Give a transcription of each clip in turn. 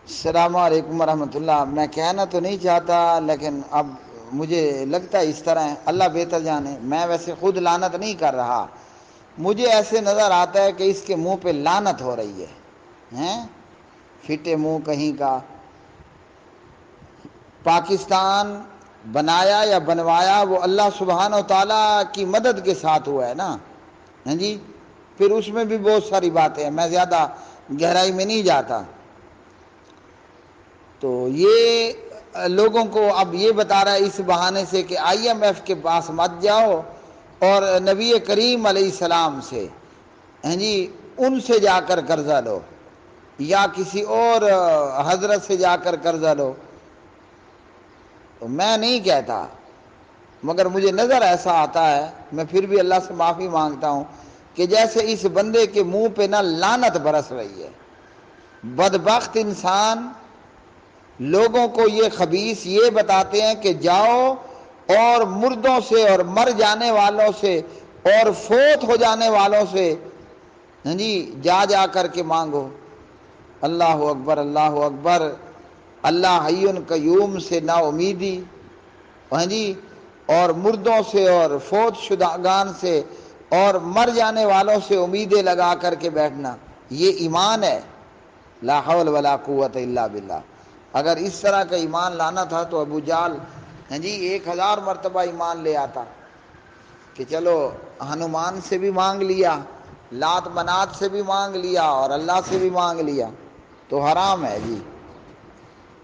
السلام علیکم ورحمۃ اللہ۔ میں کہنا تو نہیں چاہتا لیکن اب مجھے لگتا ہے اس طرح ہے، اللہ بہتر جانے۔ میں ویسے خود لعنت نہیں کر رہا، مجھے ایسے نظر آتا ہے کہ اس کے منہ پہ لعنت ہو رہی ہے، ہیں پھٹے منہ کہیں کا۔ پاکستان بنایا یا بنوایا وہ اللہ سبحانہ و تعالیٰ کی مدد کے ساتھ ہوا ہے نا، ہیں جی۔ پھر اس میں بھی بہت ساری باتیں ہیں، میں زیادہ گہرائی میں نہیں جاتا۔ تو یہ لوگوں کو اب یہ بتا رہا ہے اس بہانے سے کہ آئی ایم ایف کے پاس مت جاؤ اور نبی کریم علیہ السلام سے، ہیں جی، ان سے جا کر قرضہ لو یا کسی اور حضرت سے جا کر قرضہ لو۔ تو میں نہیں کہتا، مگر مجھے نظر ایسا آتا ہے، میں پھر بھی اللہ سے معافی مانگتا ہوں کہ جیسے اس بندے کے منہ پہ نہ لعنت برس رہی ہے۔ بدبخت انسان لوگوں کو یہ خبیث یہ بتاتے ہیں کہ جاؤ اور مردوں سے اور مر جانے والوں سے اور فوت ہو جانے والوں سے، ہاں جی، جا جا کر کے مانگو۔ اللہ اکبر، اللہ اکبر۔ اللہ حی قیوم سے نا امیدی، ہاں جی، اور مردوں سے اور فوت شدگان سے اور مر جانے والوں سے امیدیں لگا کر کے بیٹھنا، یہ ایمان ہے؟ لا حول ولا قوت الا باللہ۔ اگر اس طرح کا ایمان لانا تھا تو ابو جہل، ہیں جی، 1000 مرتبہ ایمان لے آتا کہ چلو ہنومان سے بھی مانگ لیا، لات منات سے بھی مانگ لیا اور اللہ سے بھی مانگ لیا، تو حرام ہے جی۔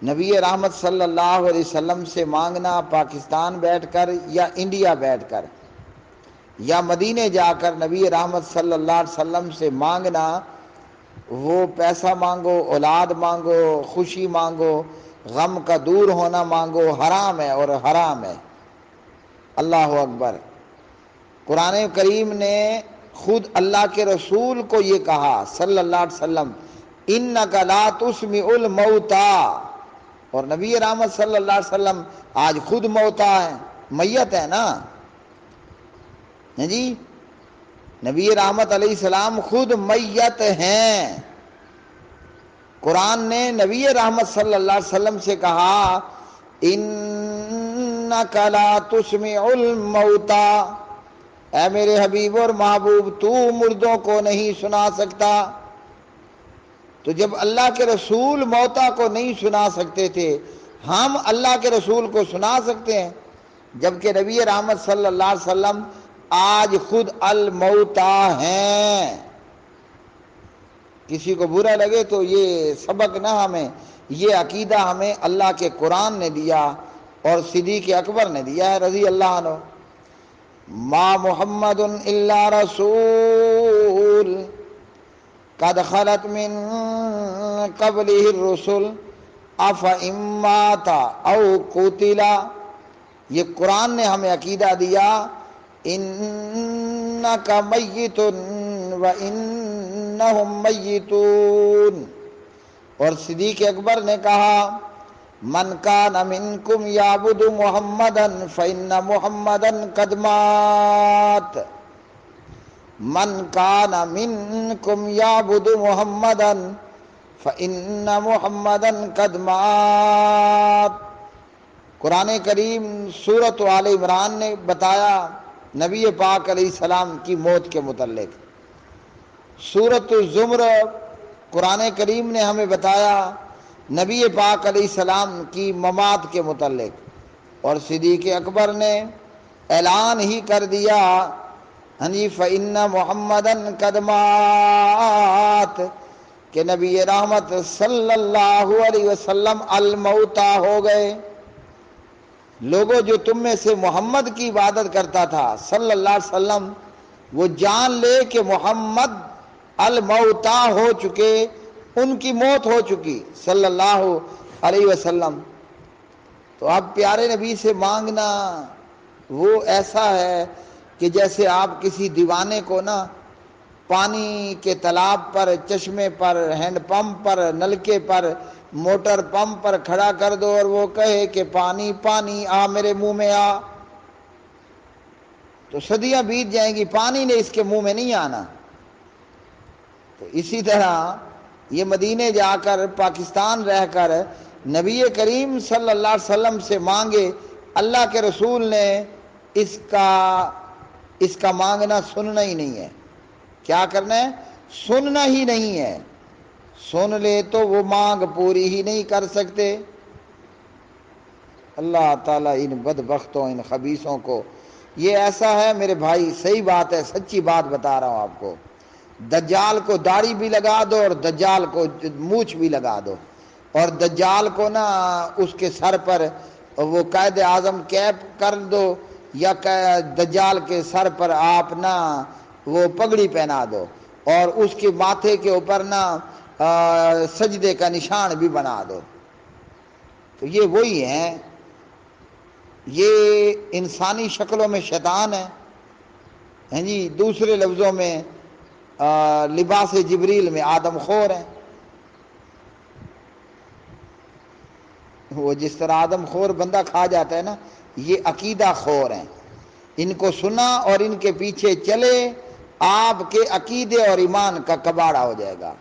نبی رحمت صلی اللہ علیہ وسلم سے مانگنا پاکستان بیٹھ کر یا انڈیا بیٹھ کر یا مدینے جا کر نبی رحمت صلی اللہ علیہ وسلم سے مانگنا، وہ پیسہ مانگو، اولاد مانگو، خوشی مانگو، غم کا دور ہونا مانگو، حرام ہے اور حرام ہے۔ اللہ اکبر۔ قرآن کریم نے خود اللہ کے رسول کو یہ کہا صلی اللہ علیہ وسلم، اِنَّكَ لَا تُسْمِعُ الْمَوْتَىٰ، اور نبی رحمت صلی اللہ علیہ وسلم آج خود موتا ہیں، میت ہے نا، جی، نبی رحمت علیہ السلام خود میت ہیں۔ قرآن نے نبی رحمت صلی اللہ علیہ وسلم سے کہا اِنَّكَ لَا تُسْمِعُ الْمَوْتَىٰ، اے میرے حبیب اور محبوب، تو مردوں کو نہیں سنا سکتا۔ تو جب اللہ کے رسول موتا کو نہیں سنا سکتے تھے، ہم اللہ کے رسول کو سنا سکتے ہیں؟ جبکہ نبی رحمت صلی اللہ علیہ وسلم آج خود الموتا ہیں۔ کسی کو برا لگے تو یہ سبق نہ ہمیں، یہ عقیدہ ہمیں اللہ کے قرآن نے دیا اور صدیق اکبر نے دیا ہے رضی اللہ عنہ۔ ما محمد الا رسول قد خلت من قبلہ الرسل افإن مات او قتل، یہ قرآن نے ہمیں عقیدہ دیا، انک میت وانہم میتون۔ اور صدیق اکبر نے کہا من کان منکم یعبد محمدا فإن محمدا قد مات، من کان منکم یعبد محمدا فإن محمدا قد مات۔ قرآن کریم سورۃ آل عمران نے بتایا نبی پاک علیہ السلام کی موت کے متعلق، سورۃ الزمر قرآن کریم نے ہمیں بتایا نبی پاک علیہ السلام کی ممات کے متعلق، اور صدیق اکبر نے اعلان ہی کر دیا فإن محمدًا قد مات، کہ نبی رحمت صلی اللہ علیہ وسلم الموتا ہو گئے۔ لوگوں، جو تم میں سے محمد کی عبادت کرتا تھا صلی اللہ علیہ وسلم، وہ جان لے کہ محمد الموتا ہو چکے، ان کی موت ہو چکی صلی اللہ علیہ وسلم۔ تو اب پیارے نبی سے مانگنا وہ ایسا ہے کہ جیسے آپ کسی دیوانے کو نا پانی کے تالاب پر، چشمے پر، ہینڈ پمپ پر، نلکے پر، موٹر پمپ پر کھڑا کر دو اور وہ کہے کہ پانی پانی آ میرے منہ میں آ، تو صدیاں بیت جائیں گی، پانی نے اس کے منہ میں نہیں آنا۔ تو اسی طرح یہ مدینے جا کر پاکستان رہ کر نبی کریم صلی اللہ علیہ وسلم سے مانگے، اللہ کے رسول نے اس کا مانگنا سننا ہی نہیں ہے۔ کیا کرنا ہے؟ سننا ہی نہیں ہے۔ سن لے تو وہ مانگ پوری ہی نہیں کر سکتے۔ اللہ تعالیٰ ان بدبختوں، ان خبیثوں کو، یہ ایسا ہے میرے بھائی، صحیح بات ہے، سچی بات بتا رہا ہوں آپ کو، دجال کو داڑھی بھی لگا دو اور دجال کو مونچھ بھی لگا دو، اور دجال کو نا اس کے سر پر وہ قائد اعظم کیپ کر دو، یا دجال کے سر پر آپ نا وہ پگڑی پہنا دو، اور اس کے ماتھے کے اوپر نا سجدے کا نشان بھی بنا دو، تو یہ وہی ہیں، یہ انسانی شکلوں میں شیطان ہے جی، دوسرے لفظوں میں لباس جبریل میں آدم خور ہیں۔ وہ جس طرح آدم خور بندہ کھا جاتا ہے نا، یہ عقیدہ خور ہیں، ان کو سنا اور ان کے پیچھے چلے، آپ کے عقیدے اور ایمان کا کباڑہ ہو جائے گا۔